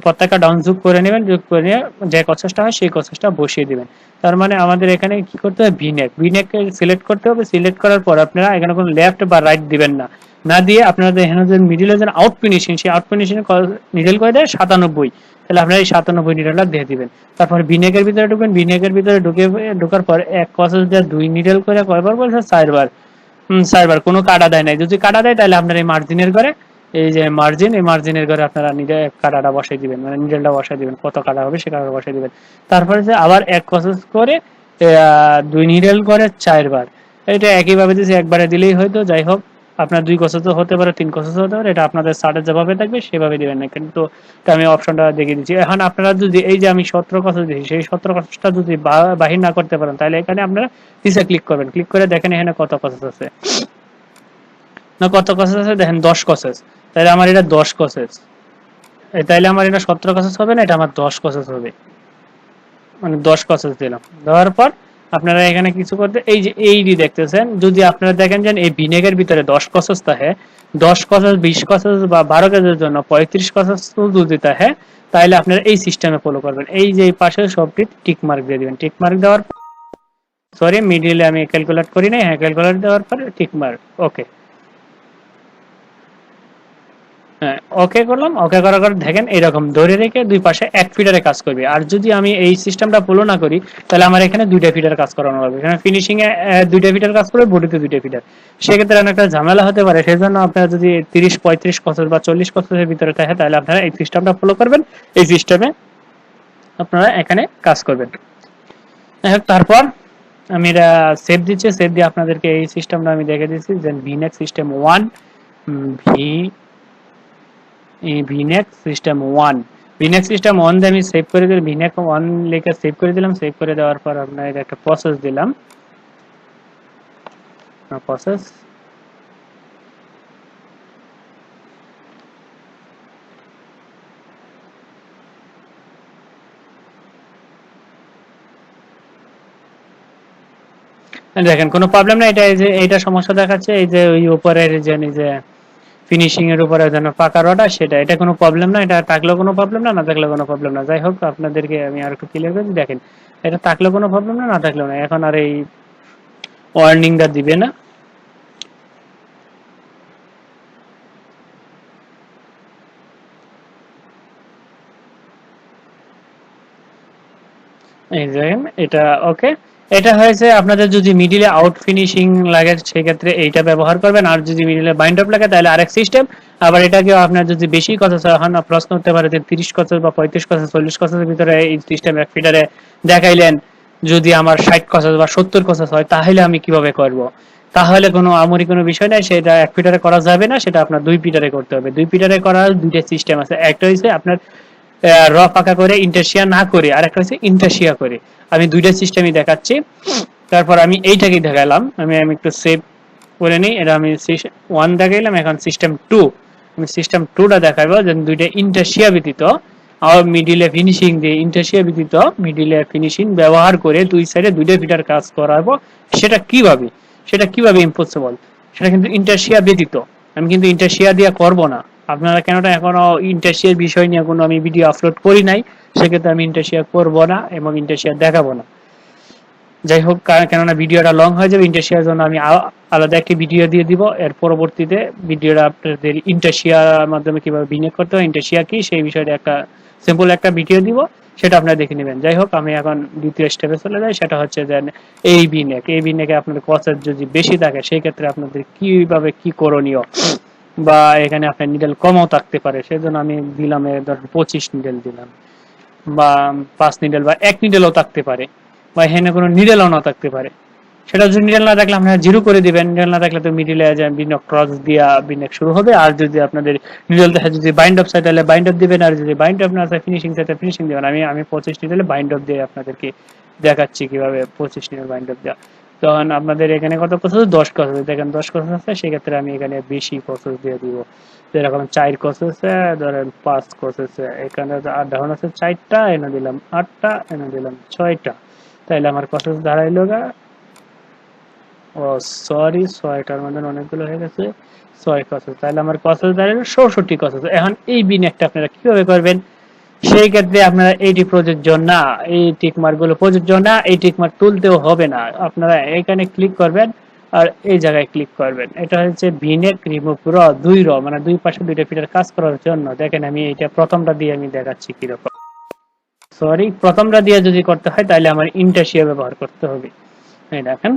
পতাকা ডাউন যোগ করে নেবেন, যোগ করে নিয়ে যে প্রসেসটা হয় সেই প্রসেসটা বসিয়ে দিবেন। তার মানে আমাদের এখানে কি করতে হবে, ভিনেক ভিনেককে সিলেক্ট করতে হবে। সিলেক্ট করার পর আপনারা এখানে কোনো লেফট বা রাইট দিবেন না, না দিয়ে আপনারা এখানে যে মিডিলে যে আউট ফিনিশিং, সেই আউট ফিনিশিং নিডেল করে দেয় 97, তাহলে আপনারা এই 97 নিডেলটা দিয়ে দিবেন। তারপর ভিনেকের ভিতরে ঢুকবেন, ভিনেকের ভিতরে ঢোকার পর এক প্রসেস দিয়ে 2 নিডেল করে কয়বার বলছে, 4বার। 4বার। কোনো কাটা দেয় নাই, যদি কাটা দেয় তাহলে আপনার এই মার্জিনের ঘরে, এই যে মার্জিন, এই মার্জিনের ঘরে আপনারা নিজে কাটাটা বসাই দিবেন, মানে নিডেলটা বসাই দিবেন, কত কাটা হবে সে কাটাটা বসাই দিবেন। তারপরে যে আবার এক প্রসেস করে 2 নিডেল করে 4বার। এটা একইভাবে দিয়েছে, একবারে দিলেই হয়তো, যাই হোক আপনার 2 কসেস হতে পারে, 3 কসেস হতে পারে, এটা আপনাদের সার্টে যেভাবে থাকবে সেভাবে দিবেন না, কিন্তু আমি অপশনটা দেখিয়ে দিচ্ছি। এখন আপনারা যদি এই যে আমি 17 কসেস দিয়েছি, সেই 17 কসেসটা যদি বাহির না করতে পারেন, তাহলে এখানে আপনারা নিচে ক্লিক করবেন, ক্লিক করে দেখেন এখানে কত কসেস আছে, না কত কসেস আছে দেখেন, 10 কসেস। তাহলে আমার এটা 10 কসেস, তাইলে আমার এটা 17 কসেস হবে না, এটা আমার 10 কসেস হবে, মানে 10 কসেস দিলাম। দেওয়ার পর আপনারা এখানে কিছু করতে, এই যে এইডি দেখতেছেন, যদি আপনারা দেখেন যে এই ভিনেগার ভিতরে 10 কসেস থাকে, 10 কসেস 20 কসেস বা 12 কেজির জন্য 35 কসেস যদি থাকে, তাহলে আপনারা এই সিস্টেমে ফলো করবেন। এই যে এই পাশে সবটি টিক মার্ক দিয়ে দিবেন, টিক মার্ক দেওয়ার, সরি মিডিলে আমি ক্যালকুলেট করি নাই, হ্যাঁ ক্যালকুলেট দেওয়ার পরে টিক মার্ক, ওকে। হ্যাঁ ওকে করলাম, ওকে করার পর দেখেন এরকম ধরে রেখে দুই পাশে 1 ফিটারে কাজ করবে। আর যদি আমি এই সিস্টেমটা ফলো না করি, তাহলে আমার এখানে 2টা ফিটার কাজ করানো হবে। এখানে ফিনিশিং এ 2টা ফিটার কাজ করবে, বডিতে 2টা ফিটার, সেক্ষেত্রে অনেকটা ঝামেলা হতে পারে। সেজন্য আপনারা যদি 30-35 কসেস বা 40 কসেসের ভিতরে থাকে, তাহলে আপনারা এই সিস্টেমটা ফলো করবেন, এই সিস্টেমে আপনারা এখানে কাজ করবেন। তারপর আমি এটা সেভ দিচ্ছি, সেভ দিয়ে আপনাদেরকে এই সিস্টেমটা আমি দেখে দিচ্ছি যে ভিনেক্স সিস্টেম 1, ভি ভিনেক্স সিস্টেম 1, ভিনেক্স সিস্টেম 1 দিয়ে আমি সেভ করে দিলাম, ভিনেক্স 1 লিখে সেভ করে দিলাম। সেভ করে দেওয়ার পর আপনার একটা প্রসেস দিলাম, প্রসেস দেখেন কোনো প্রবলেম না। এটা এই যে এইটা সমস্যা দেখাচ্ছে, এই যে ওই উপরের যে ফিনিশিং এর উপরে যেন পাকা রডা, সেটা, এটা কোনো প্রবলেম না, এটা থাকলেও কোনো প্রবলেম না, না থাকলেও কোনো প্রবলেম না। যাই হোক আপনাদেরকে আমি আর একটু ক্লিয়ার করে দেখেন, এটা থাকলেও কোনো প্রবলেম না, না থাকলেও না। এখন আর এই ওয়ার্নিংটা দিবে না। এই দেখেন এটা ওকে, এটা হয়েছে। আপনাদের যদি মিডিলে আউট ফিনিশিং লাগে সেক্ষেত্রে এইটা ব্যবহার করবেন, আর যদি মিডিলে বাইন্ড আপ লাগে তাহলে আরেক সিস্টেম। আবার এটাকে আপনার যদি বেশি কথা হয়, প্রশ্ন করতে পারে যে 30 কসেস বা 35 কসেস 40 কসেসের ভিতরে এই সিস্টেম এক ফিটারে দেখাইলেন, যদি আমার 60 কসেস বা 70 কসেস হয় তাহলে আমি কিভাবে করব। তাহলে কোনো আমরি কোনো বিষয় নাই, সেটা এক ফিটারে করা যাবে না, সেটা আপনার 2 ফিটারে করতে হবে। 2 ফিটারে করার 2টা সিস্টেম আছে, একটা হচ্ছে আপনার র পাকা করে ইন্টারশিয়া না করে, আর একটা হচ্ছে ইন্টারশিয়া করে। আমি 2টা সিস্টেমই দেখাচ্ছি। তারপর আমি এইটাকেই দেখালাম, আমি একটু সেভ করে নিই। এটা আমি 1 দেখাইলাম, এখন সিস্টেম 2, আমি সিস্টেম 2টা দেখাবো, যে 2টা ইন্টারশিয়া ব্যতীত আর মিডিলে ফিনিশিং দিয়ে, ইন্টারশিয়া ব্যতীত মিডিলে ফিনিশিং ব্যবহার করে 2 সাইডে 2টা ফিটার কাজ করাবো। সেটা কিভাবে, সেটা কিভাবে ইম্পসিবল, সেটা কিন্তু ইন্টারশিয়া ব্যতীত, আমি কিন্তু ইন্টারশিয়া দিয়ে করব না। আপনারা কেনটা এখনো ইন্টারশিয়ার বিষয় নিয়ে কোনো আমি ভিডিও আপলোড করি নাই, সেক্ষেত্রে আমি ইন্টারশিয়া করব না এবং ইন্টারশিয়া দেখাবো না। যাই হোক, কেননা ভিডিওটা লং হয়ে যাবে, ইন্টারশিয়ার জন্য আমি আলাদা একটি ভিডিও দিয়ে দিব। এর পরবর্তীতে ভিডিওটা আপনাদের ইন্টারশিয়ার মাধ্যমে কিভাবে বিনিয়োগ করতে হয়, ইন্টারশিয়া কি, সেই বিষয়টা একটা সিম্পল একটা ভিডিও দিব, সেটা আপনারা দেখে নেবেন। যাই হোক, আমি এখন দ্বিতীয় স্টেপে চলে যাই, সেটা হচ্ছে যে এই বিনিয়োগ, এই বিনিয়োগে আপনাদের কস্ট যদি বেশি থাকে সেই ক্ষেত্রে আপনাদের কিভাবে কি করণীয়, বা এখানে আপনার নিডেল কমও থাকতে পারে, সেজন্য আমি দিলাম ধরেন 25 নিডেল দিলাম, বা 5 নিডেল বা 1 নিডেলও থাকতে পারে, বা এখানে কোনো নিডেলও না থাকতে পারে। সেটা যদি নিডেল না থাকলে আপনারা জিরো করে দিবেন, নিডেল না থাকলে তো মিডিলে বিনিয়োগ ক্রস দিয়া বিনিয়োগ শুরু হবে। আর যদি আপনাদের নিডেল দেখা যদি বাইন্ড অফ চাই তাহলে বাইন্ড অফ দিবেন, আর যদি বাইন্ড অফ না চাই ফিনিশিং চাই তাহলে ফিনিশিং দিবেন। আমি 25 নিডেলে বাইন্ড অফ দিয়ে আপনাদেরকে দেখাচ্ছি কিভাবে 25 নিডেল বাইন্ড অফ দেওয়া। তখন আপনাদের এখানে কত প্রসেস, 10 প্রসেস, দেখেন 10 প্রসেস আছে, সেক্ষেত্রে আমি এখানে বেশি প্রসেস দিয়ে দিব। যেরকম 4 প্রসেসে ধরেন 5 প্রসেসে, এখানে ধরুন আছে 4টা, এনে দিলাম 8টা, এনে দিলাম 6টা, তাইলে আমার প্রসেস দাঁড়াইলো গা, ও সরি 6টার মধ্যে অনেকগুলো হয়ে গেছে, 6 প্রসেস, তাহলে আমার প্রসেস দাঁড়াইলো 64 প্রসেস। এখন এই বিনিয়োগটা আপনারা কিভাবে করবেন, সেই ক্ষেত্রে আপনারা এটি প্রযোজ্য না, এই টিকমার্ক গুলো প্রযোজ্য না, এই টিকমার্ক তুলতেও হবে না। আপনারা এখানে ক্লিক করবেন আর এই জায়গায় ক্লিক করবেন। এটা হচ্ছে ভিনেক রিমুভ র 2 র মানে দুই পাশে দুইটা ফিটার কাজ করার জন্য। দেখেন আমি এটা প্রথমটা দিয়ে আমি দেখাচ্ছি কিরকম। সরি, প্রথমটা দিয়ে যদি করতে হয় তাহলে আমার ইন্টারশিয়া ব্যবহার করতে হবে। এই দেখেন,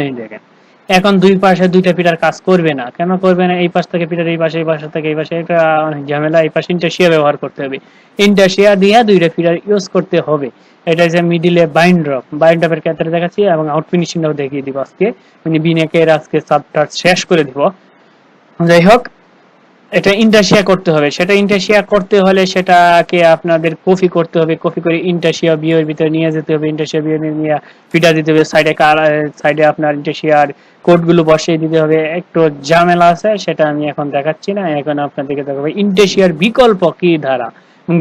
এই দেখেন এখন দুই পাশে দুইটা পিটার কাজ করবে না। কেন করবে না? এই পাশ থেকে পিটার এই পাশে, এই পাশ থেকে এই পাশে, এটা অনেক ঝামেলা। এই পাশে ইন্টারশিয়া ব্যবহার করতে হবে, ইন্টারশিয়া দিয়ে দুইটা পিটার ইউজ করতে হবে। এটা যে মিডিলে বাইন্ড ড্রপ, বাইন্ড ড্রপের ক্ষেত্রে দেখাচ্ছি এবং আউট ফিনিশিংটাও দেখিয়ে দিব আজকে। মানে বিনেকের আজকে সাবটার শেষ করে দিব। যাই হোক, এটা ইন্টারশিয়া করতে হবে। সেটা ইন্টারশিয়া করতে হলে সেটাকে আপনাদের কপি করতে হবে, কপি করে ইন্টারশিয়া বিয়ের ভিতরে নিয়ে যেতে হবে, ইন্টারশিয়া বিয়ে নিয়ে ফিটা দিতে হবে, সাইডে সাইডে আপনার ইন্টারশিয়ার কোডগুলো বসিয়ে দিতে হবে। একটু ঝামেলা আছে, সেটা আমি এখন দেখাচ্ছি না। এখন আপনাদেরকে দেখাবো ইন্টারশিয়ার বিকল্প কি ধারা,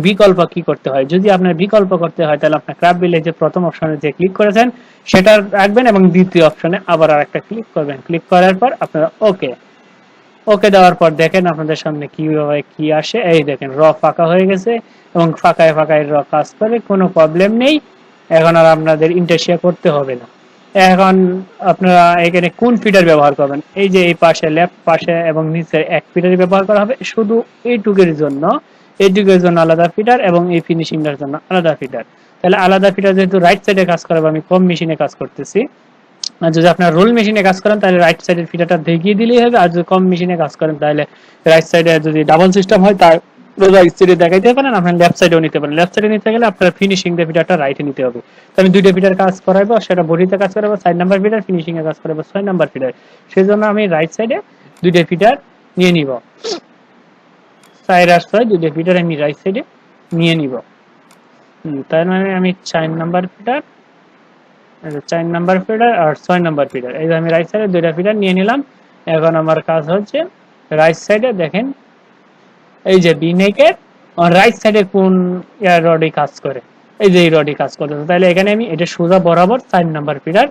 বিকল্প কি করতে হয়। যদি আপনার বিকল্প করতে হয় তাহলে আপনার ক্রাফট ভিলেজে প্রথম অপশনে যে ক্লিক করেছেন সেটা রাখবেন এবং দ্বিতীয় অপশনে আবার আরেকটা ক্লিক করবেন। ক্লিক করার পর আপনারা ওকে, ওকে দেওয়ার পর দেখেন আপনাদের সামনে কিভাবে কি আসে। এই দেখেন র ফাঁকা হয়ে গেছে এবং ফাঁকায় ফাঁকায় র কাজ করে, কোনো প্রবলেম নেই। এখন আর আপনাদের ইন্টারশিয়া করতে হবে না। এখন আপনারা এখানে কোন ফিডার ব্যবহার করবেন? এই যে এই পাশে লেফট পাশে এবং নিচে এক ফিডারই ব্যবহার করা হবে শুধু এইটুকের জন্য। এইটুকের জন্য আলাদা ফিডার এবং এই ফিনিশিংটার জন্য আলাদা ফিডার। তাহলে আলাদা ফিডার যেহেতু রাইট সাইডে কাজ করবে, আমি কম মেশিনে কাজ করতেছি। আর যদি আপনার রোল মেশিনে কাজ করেন তাহলে রাইট সাইডের ফিটারটা দেখিয়ে দিলেই হবে। আর যদি কম মেশিনে কাজ করেন তাহলে রাইট সাইডে যদি ডাবল সিস্টেম হয় তার রাইট সাইডে দেখাইতে পারেন, আপনার লেফট সাইডেও নিতে পারেন। লেফট সাইডে নিতে গেলে আপনার ফিনিশিং দিয়ে ফিটারটা রাইটে নিতে হবে। তো আমি দুইটা ফিটার কাজ করাবো, সেটা বডিতে কাজ করাবো 4 নাম্বার ফিটার, ফিনিশিং এ কাজ করাবো 6 নাম্বার ফিটার। সেই জন্য আমি রাইট সাইডে দুইটা ফিটার নিয়ে নিব। 4 আর 6 দুইটা ফিটার আমি রাইট সাইডে নিয়ে নিব। তার মানে আমি 4 নাম্বার ফিটার, 4 নাম্বার ফিডার আর 6 নাম্বার ফিডার, এই যে আমি রাইট সাইডে দুইটা ফিডার নিয়ে নিলাম। এখন আমার কাজ হচ্ছে রাইট সাইডে দেখেন এই যে বিনেকের রাইট সাইডে কোন রডে কাজ করে, এই যে এই রডে কাজ করতেছে। তাহলে এখানে আমি এটা সোজা বরাবর 4 নাম্বার ফিডার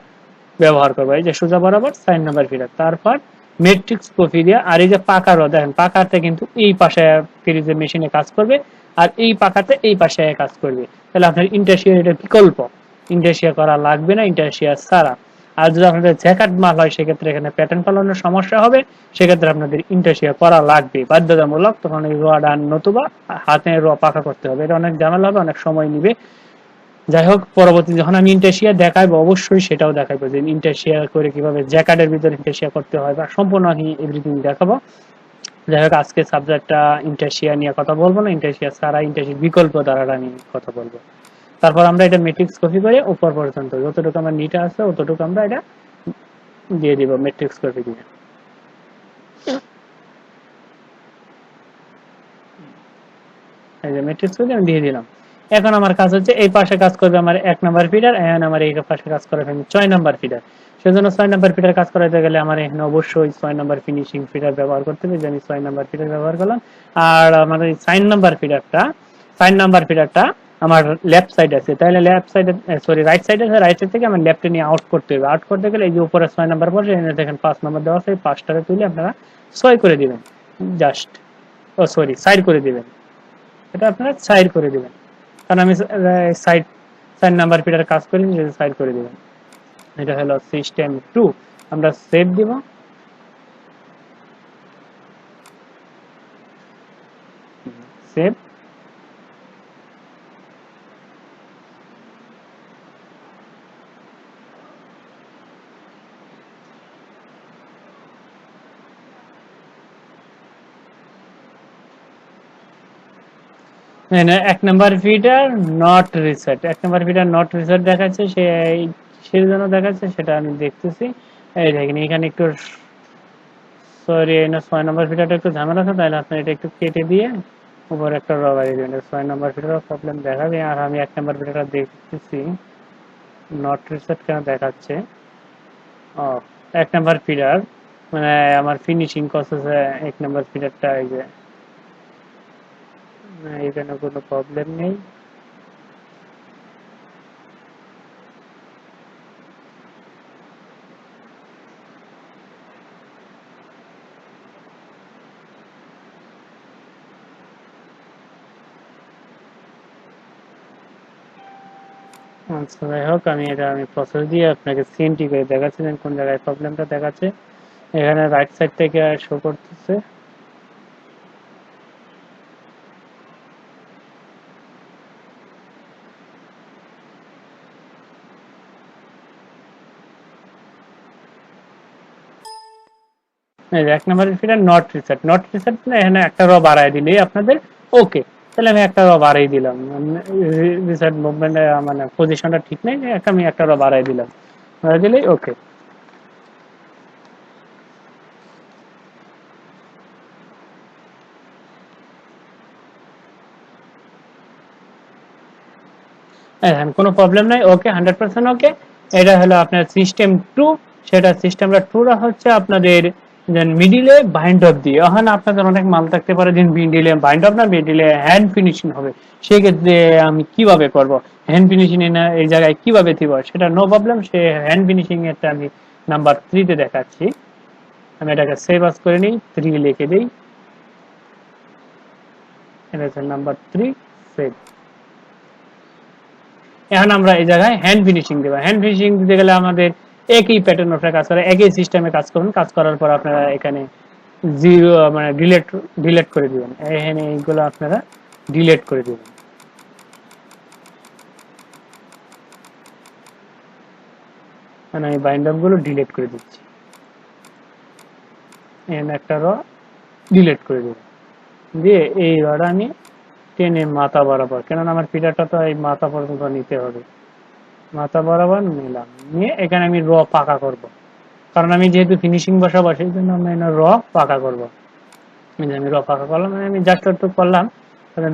ব্যবহার করবো। এই যে সোজা বরাবর 4 নাম্বার ফিডার, তারপর ম্যাট্রিক্স কপি দিয়ে। আর এই যে পাকা রড দেখেন, পাকাতে কিন্তু এই পাশে ফ্রিজে মেশিনে কাজ করবে আর এই পাকাতে এই পাশে কাজ করবে। তাহলে আপনার ইন্টারশিয়ার এটা বিকল্প, ইন্টারশিয়া করা লাগবে না ইন্টারশিয়া ছাড়া। আর যদি আপনাদের জ্যাকেট মাল হয় সেক্ষেত্রে এখানে প্যাটার্ন পালানোর সমস্যা হবে, সেক্ষেত্রে আপনাদের ইন্টারশিয়া করা লাগবে বাধ্যতামূলক। তখন এই রোয়া ডান নতুবা হাতে রোয়া পাকা করতে হবে, এটা অনেক ঝামেলা হবে, অনেক সময় নিবে। যাই হোক, পরবর্তী যখন আমি ইন্টারশিয়া দেখাবো অবশ্যই সেটাও দেখাবো যে ইন্টারশিয়া করে কিভাবে জ্যাকেটের ভিতরে ইন্টারশিয়া করতে হয়, বা সম্পূর্ণ আমি এভরিথিং দেখাবো। যাই হোক, আজকে সাবজেক্টটা ইন্টারশিয়া নিয়ে কথা বলবো না, ইন্টারশিয়া ছাড়া ইন্টারশিয়া বিকল্প দ্বারা নিয়ে কথা বলবো। তারপর আমরা এটা ম্যাট্রিক্স কপি করে উপর পর্যন্ত যতটুকু আমার নিটা আছে ততটুকু আমরা এটা দিয়ে দিব ম্যাট্রিক্স কপি দিয়ে। এই যে ম্যাট্রিক্স কপি আমি দিয়ে দিলাম। এখন আমার কাজ হচ্ছে এই পাশে কাজ করবে আমার 1 নাম্বার ফিডার, এখন আমার এই পাশে কাজ করবে 6 নাম্বার ফিডার। সেজন্য 6 নাম্বার ফিডার কাজ করাতে গেলে আমার এখানে অবশ্যই 6 নাম্বার ফিনিশিং ফিডার ব্যবহার করতে হবে, যে আমি 6 নাম্বার ফিডার ব্যবহার করলাম। আর আমার এই 4 নাম্বার ফিডারটা, 4 নাম্বার ফিডারটা আমার লেফট সাইড আছে, তাহলে লেফট সাইডে সরি রাইট সাইড আছে, রাইট সাইড থেকে আমার লেফটে নিয়ে আউট করতে হবে। আউট করতে গেলে এই যে উপরে 6 নাম্বার পড়ে এখানে দেখেন 5 নাম্বার দেওয়া আছে, 5টারে তুলে আপনারা 6 করে দিবেন জাস্ট, ও সরি সাইড করে দিবেন। এটা আপনারা সাইড করে দিবেন, কারণ আমি সাইড 4 নাম্বার ফিডার কাজ করি, সাইড করে দিবেন। এটা হলো সিস্টেম 2। আমরা সেভ দিব। সেভ। এক number feeder not reset, 1 number feeder not reset দেখাচ্ছে, সেই জন্য দেখাচ্ছে সেটা আমি দেখতেছি। এই দেখেন এখানে একটু সরি, এই 6 নাম্বার ফিডারটা একটু ঝামেলা আছে, তাহলে আপনি এটা একটু কেটে দিয়ে উপরে একটা রবারি দিবেন। 6 নাম্বার ফিডারও প্রবলেম দেখাবে। আর আমি 1 নাম্বার ফিডারটা দেখতেছি নট রিসেট কেন দেখাচ্ছে। ও, 1 নাম্বার ফিডার মানে আমার ফিনিশিং প্রসেসে 1 নাম্বার ফিডারটা এই যে এখানে কোনো প্রবলেম নেই। আচ্ছা যাই হোক, আমি প্রসেস দিয়ে আপনাকে সিএনটি করে দেখাচ্ছি যে কোন জায়গায় প্রবলেমটা দেখাচ্ছে। এখানে রাইট সাইড থেকে শো করতেছে। এই যে 1 নম্বরের ফিডার নট রিসেট না, এখানে একটা র বাড়ায় দিলেই আপনাদের ওকে। তাহলে আমি একটা র বাড়াই দিলাম, রিসেট মুভমেন্ট মানে পজিশনটা ঠিক নেই, আমি একটা র বাড়াই দিলাম, বাড়াই দিলেই ওকে। হ্যাঁ, কোনো প্রবলেম নাই, ওকে 100% ওকে। এটা হলো আপনার সিস্টেম টু। সেটা সিস্টেমটা টুরা হচ্ছে আপনাদের মিডিলে বাইন্ড অফ দিয়ে। এখন আপনাদের অনেক মাল থাকতে পারে যে মিডিলে বাইন্ড অফ না, মিডিলে হ্যান্ড ফিনিশিং হবে। সেক্ষেত্রে আমি কিভাবে করব, হ্যান্ড ফিনিশিং না এই জায়গায় কিভাবে দিব, সেটা নো প্রবলেম। সে হ্যান্ড ফিনিশিং এরটা আমি নাম্বার 3 তে দেখাচ্ছি। আমি এটাকে সেভ আস করে নিই, 3 লিখে দিই। এটা হচ্ছে নাম্বার 3, সেভ। এখন আমরা এই জায়গায় হ্যান্ড ফিনিশিং দেবো। হ্যান্ড ফিনিশিং দিতে গেলে আমাদের একই প্যাটার্ন উপরে কাজ করে, একই সিস্টেমে কাজ করুন। কাজ করার পর আপনারা এখানে জিরো মানে ডিলেট ডিলেট করে দিবেন। এখানে এইগুলো আপনারা ডিলেট করে দিবেন। মানে আমি বাইন্ডার গুলো ডিলেট করে দিচ্ছি। এখানে একটা র ডিলেট করে দেবো, দিয়ে এই রটা আমি টেনে মাথা বরাবর, কেননা আমার ফিডারটা তো এই মাথা পর্যন্ত নিতে হবে। মাথা বরাবর নিলাম, নিয়ে এখানে আমি র পাকা করব। কারণ আমি যেহেতু ফিনিশিং বসাবো সেই জন্য আমি র পাকা করব। আমি র পাকা করলাম, মানে আমি জাস্ট একটু করলাম।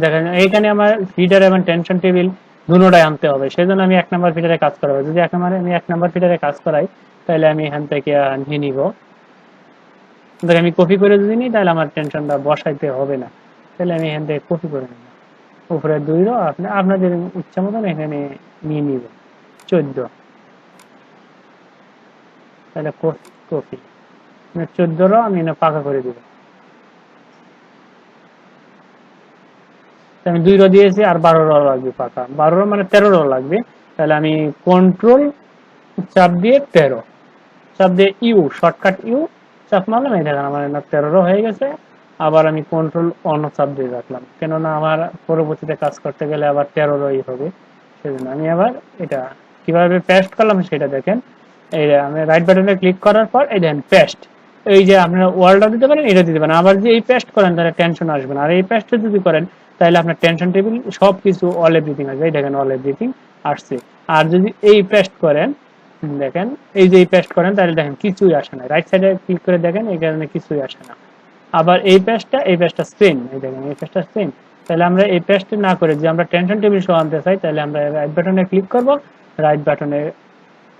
দেখেন এইখানে আমার ফিডার এবং টেনশন টেবিল দুটোটাই আনতে হবে, সেই জন্য আমি 1 নম্বর ফিডারে কাজ করাবো। যদি আমি 1 নম্বর ফিডারে কাজ করাই, তাহলে আমি এখান থেকে নিয়ে নিব। আমি কপি করে যদি নিই তাহলে আমার টেনশনটা বসাইতে হবে না। তাহলে আমি এখান থেকে কপি করে নিলাম। উপরে 2 রো আপনাদের ইচ্ছা মতন এখানে নিয়ে নিব। 14, তাহলে কপি 14 রো আমি পাকা করে দিব। আমি 2 রো দিয়েছি, আর 12 রো লাগবে পাকা। 12 রো মানে 13 রো লাগবে। তাহলে আমি কন্ট্রোল চাপ দিয়ে 13, চাপ দিয়ে ইউ, শর্টকাট ইউ চাপ মারলাম, এই দেখেন আমার 13 রো হয়ে গেছে। আবার আমি কন্ট্রোল অন চাপ দিয়ে রাখলাম, কেননা আমার পরবর্তীতে কাজ করতে গেলে আবার 13 রোই হবে। সেজন্য আমি আবার এটা কিভাবে পেস্ট করলাম সেটা দেখেন। এই যে আমি রাইট বাটনে ক্লিক করার পর এই দেখেন পেস্ট। এই যে আপনারা ওয়ার্ডটা দিতে পারেন, এটা দিতে পারেন। আবার যে এই পেস্ট করেন তাহলে টেনশন আসবে না, আর এই পেস্ট যদি করেন তাহলে আপনার টেনশন টেবিল সবকিছু অল এভরিথিং আসবে। এই দেখেন অল এভরিথিং আসছে। আর যদি এই পেস্ট করেন, দেখেন এই যে এই পেস্ট করেন তাহলে দেখেন কিছুই আসে না। রাইট সাইডে ক্লিক করে দেখেন, এই কারণে কিছুই আসে না। আবার এই পেজটা সেম, এই দেখেন এই পেজটা সেম। তাহলে আমরা এই পেজটা না করে যে আমরা টেনশন টেবিল সহ আনতে চাই, তাহলে আমরা রাইট বাটনে ক্লিক করব। রাইট বাটনে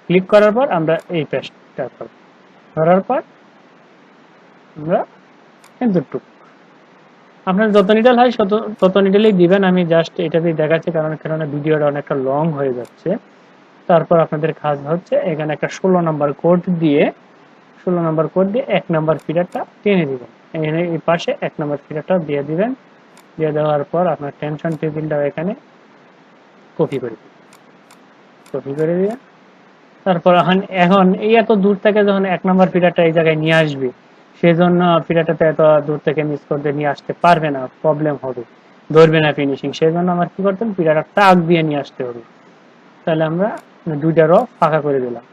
ক্লিক করার পর আমরা এই পেজটা করব, করার পর আমরা এতটুকু আপনার যত নিডেল হয় তত নিডেলই দিবেন। আমি জাস্ট এটাতেই দেখাচ্ছি, কারণ ভিডিওটা অনেকটা লং হয়ে যাচ্ছে। তারপর আপনাদের কাজ হচ্ছে এখানে একটা 16 নম্বর কোড দিয়ে 1 নম্বর ফিডারটা টেনে দিবেন। এখানে এই পাশে 1 নম্বর ফিডারটা দিয়ে দিবেন। দিয়ে দেওয়ার পর আপনার টেনশন টেবিলটাও এখানে কপি করে দিবেন। কপি করে দিয়ে তারপর এখন এই এত দূর থেকে যখন 1 নম্বর ফিডারটা এই জায়গায় নিয়ে আসবে, সেজন্য ফিডারটাতে এত দূর থেকে মিস করতে নিয়ে আসতে পারবে না, প্রবলেম হবে, ধরবে না ফিনিশিং। সেই জন্য আমার কি করতে হবে, ফিডারটা টাক দিয়ে নিয়ে আসতে হবে। তাহলে আমরা 2টা র ফাঁকা করে দিলাম,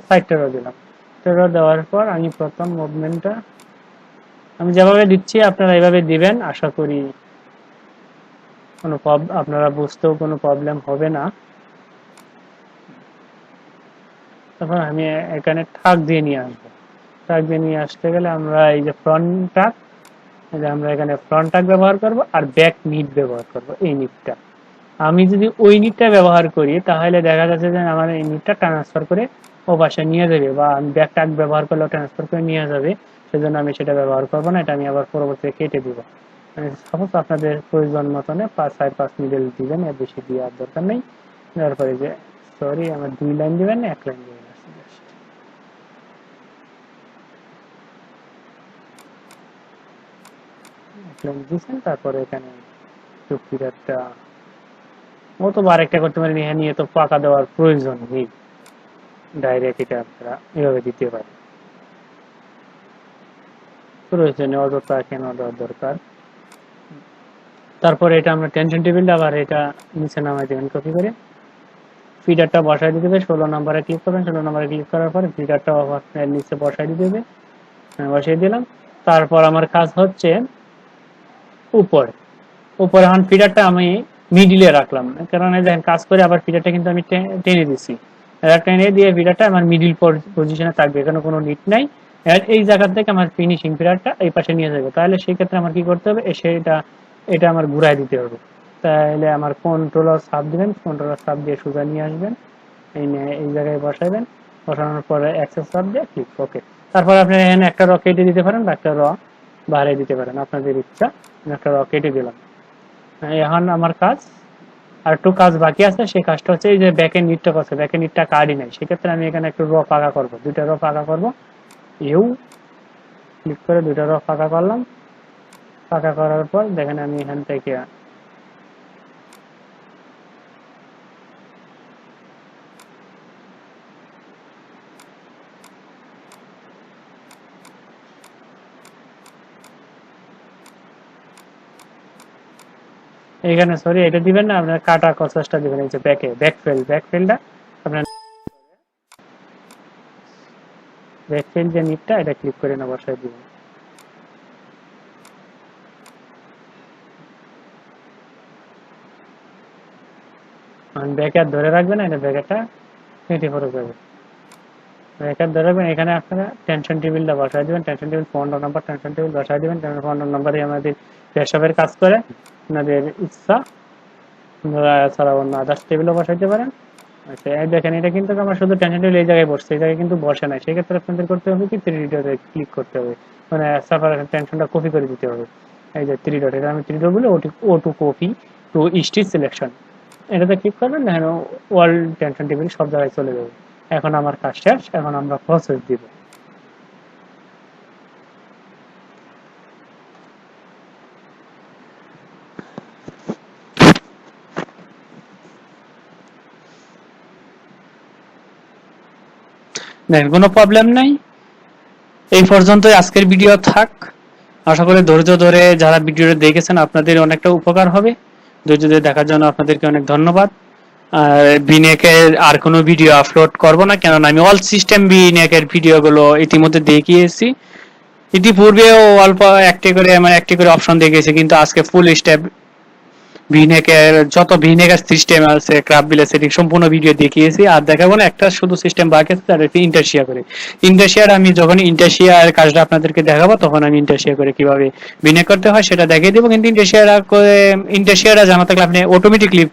4টা র দিলাম। 4টা র দেওয়ার পর আমি প্রথম মুভমেন্টটা আমি যেভাবে দিচ্ছি আপনারা এভাবে দিবেন। আশা করি আপনারা বুঝতেও কোনো প্রবলেম হবে না। তখন আমি এখানে ঠাক দিয়ে নিয়ে আসবো। ঠাক দিয়ে নিয়ে আসতে গেলে আমরা এই যে ফ্রন্ট টাক, আমরা এখানে ফ্রন্ট টাক ব্যবহার করব, আর ব্যাক নিট ব্যবহার করব। এই নিটটা আমি যদি ওই নিটটা ব্যবহার করি তাহলে দেখা যাচ্ছে যে আমার এই নিটটা ট্রান্সফার করে ও পাশে নিয়ে যাবে, বা আমি ব্যাক টাক ব্যবহার করলেও ট্রান্সফার করে নিয়ে যাবে। সেজন্য আমি সেটা ব্যবহার করবো না, এটা আমি আবার পরবর্তীতে কেটে দিব। সাপোজ আপনাদের প্রয়োজন মতনে 5 মিডল দিবেন, এর বেশি দেওয়ার দরকার নেই। তারপরে যে সরি আমার 2 লাইন দিবেন না, 1 লাইন দিবেন। দিচ্ছেন, তারপরে এখানে টুকির একটা ও তো আরেকটা করতে পারেন, হ্যাঁ নিয়ে তো পাকা দেওয়ার প্রয়োজন নেই, ডাইরেক্ট এটা আপনারা এভাবে দিতে পারেন, প্রয়োজনে অযথা কেন দেওয়ার দরকার। তারপরে এটা আমরা টেনশন টেবিলটা আবার এটা নিচে নামাই দেবেন কপি করে, ফিডারটা বসাই দিতে হবে, 16 নম্বরে ক্লিক করবেন, 16 নম্বরে ক্লিক করার পরে ফিডারটা আপনার নিচে বসাই দিতে হবে, বসিয়ে দিলাম। তারপর আমার কাজ হচ্ছে উপরে উপরে এখন ফিডারটা আমি মিডিলে রাখলাম, কারণ দেখেন কাজ করে আবার ফিডারটা কিন্তু আমি টেনে দিচ্ছি, টেনে দিয়ে ফিডারটা আমার মিডিল পজিশনে থাকবে, এখানে কোনো নিট নাই। এই জায়গা থেকে আমার ফিনিশিং ফিডারটা এই পাশে নিয়ে যাবে, তাহলে সেই ক্ষেত্রে আমার কি করতে হবে, এটা আমার ঘুরাই দিতে হবে। তাহলে আমার কন্ট্রোলার সাব দিবেন, কন্ট্রোলার সাব দিয়ে সোজা নিয়ে আসবেন, এই জায়গায় বসাবেন, বসানোর পরে অ্যাক্সেস সাব দিয়ে ক্লিক, ওকে। তারপর আপনি এখানে একটা র কেটে দিতে পারেন বা একটা র বাড়িয়ে দিতে পারেন, আপনাদের ইচ্ছা। একটা র কেটে দিলাম। এখন আমার কাজ আর একটু কাজ বাকি আছে, সেই কাজটা হচ্ছে এই যে ব্যাকের নিটটা করছে, ব্যাকের নিটটা কার্ডই নাই, সেক্ষেত্রে আমি এখানে একটু র ফাঁকা করবো, দুইটা র ফাঁকা করবো, ইউ ক্লিক করে দুইটা র ফাঁকা করলাম। ফাঁকা করার পর দেখেন আমি এখান থেকে এখানে সরি এটা দিবেন না, আপনার কাটা কসটা দিবেন, এই যে ব্যাকফিলটা আপনার ব্যাকফিল যে নিটটা এটা ক্লিক করে না বসাই দিবেন। ব্যাকআপ ধরে রাখবেন, এটা ব্যাকআপটা কেটে পড়ে যাবে, ব্যাকআপ ধরে রাখবেন। এখানে আপনারা টেনশন টেবিলটা বসাই দিবেন, tension table phone number tension table বসাই দিবেন, ফোন নাম্বারে আমাদের পেশাবের কাজ করে, আপনাদের ইচ্ছা ছাড়া অন্য আদার্স টেবিলও বসাইতে পারেন। আচ্ছা দেখেন এটা কিন্তু আমার শুধু টেনশন টেবিল এই জায়গায় বসছে, এই জায়গায় কিন্তু বসে নাই, সেক্ষেত্রে আপনাদের করতে হবে কি 3 ডটে ক্লিক করতে হবে, মানে সাফার টেনশনটা কপি করে দিতে হবে। এই যে 3 ডট, এটা আমি 3 ডট বলে ও টু কপি টু স্টিচ সিলেকশন, এটাতে ক্লিক করবেন, দেখেন ওয়াল টেনশন টেবিল সব জায়গায় চলে যাবে। এখন আমার কাজ শেষ, এখন আমরা প্রসেস দিব। দেখেন কোনো প্রবলেম নাই, এই পর্যন্তই আজকের ভিডিও থাক। আশা করি ধৈর্য ধরে যারা ভিডিওটা দেখেছেন আপনাদের অনেকটা উপকার হবে। ধৈর্য ধরে দেখার জন্য আপনাদেরকে অনেক ধন্যবাদ। আর বিনেকের আর কোনো ভিডিও আপলোড করব না, কেননা আমি অল সিস্টেম বিনেকের ভিডিওগুলো ইতিমধ্যে দেখিয়েছি। ইতিপূর্বেও অল্প একটি করে অপশন দেখিয়েছি, কিন্তু আজকে ফুল স্টেপ ভিনেকের যত ভিনেগার সিস্টেম আছে ক্রাফট সেটিং সম্পূর্ণ ভিডিও দেখিয়েছি। আর দেখাবো না, একটা শুধু সিস্টেম বাকি আছে, তার ইন্টারশিয়া করে। ইন্টারশিয়ার আমি যখন ইন্টারশিয়ার কাজটা আপনাদেরকে দেখাবো, তখন আমি ইন্টারশিয়া করে কিভাবে ভিনেগ করতে হয় সেটা দেখিয়ে দেবো। কিন্তু ইন্টারশিয়ারা জানা থাকলে আপনি অটোমেটিকলি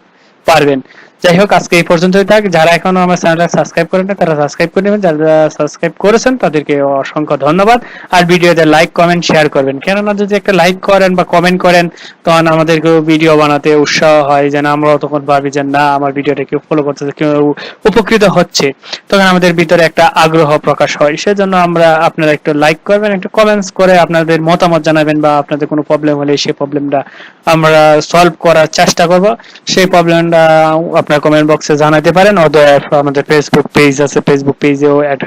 পারবেন। যাই হোক আজকে এই পর্যন্তই থাক। যারা এখনো আমার চ্যানেলটা সাবস্ক্রাইব করেন না তারা সাবস্ক্রাইব করে নেবেন, যারা সাবস্ক্রাইব করেছেন তাদেরকে অসংখ্য ধন্যবাদ। আর ভিডিওতে লাইক কমেন্ট শেয়ার করবেন, কেননা যদি একটা লাইক করেন বা কমেন্ট করেন তখন আমাদেরকেও ভিডিও বানাতে উৎসাহ হয়, যেন আমরাও তখন ভাবি যে না আমার ভিডিওটা কেউ ফলো করতেছে, কেউ উপকৃত হচ্ছে, তখন আমাদের ভিতরে একটা আগ্রহ প্রকাশ হয়। সেজন্য আপনারা একটু লাইক করবেন, একটু কমেন্টস করে আপনাদের মতামত জানাবেন, বা আপনাদের কোনো প্রবলেম হলে সেই প্রবলেমটা আমরা সলভ করার চেষ্টা করব। সেই প্রবলেমটা আপনার কমেন্ট বক্সে জানাতে পারেন, অথবা আমাদের ফেসবুক পেজ আছে, ফেসবুক পেজেও অ্যাড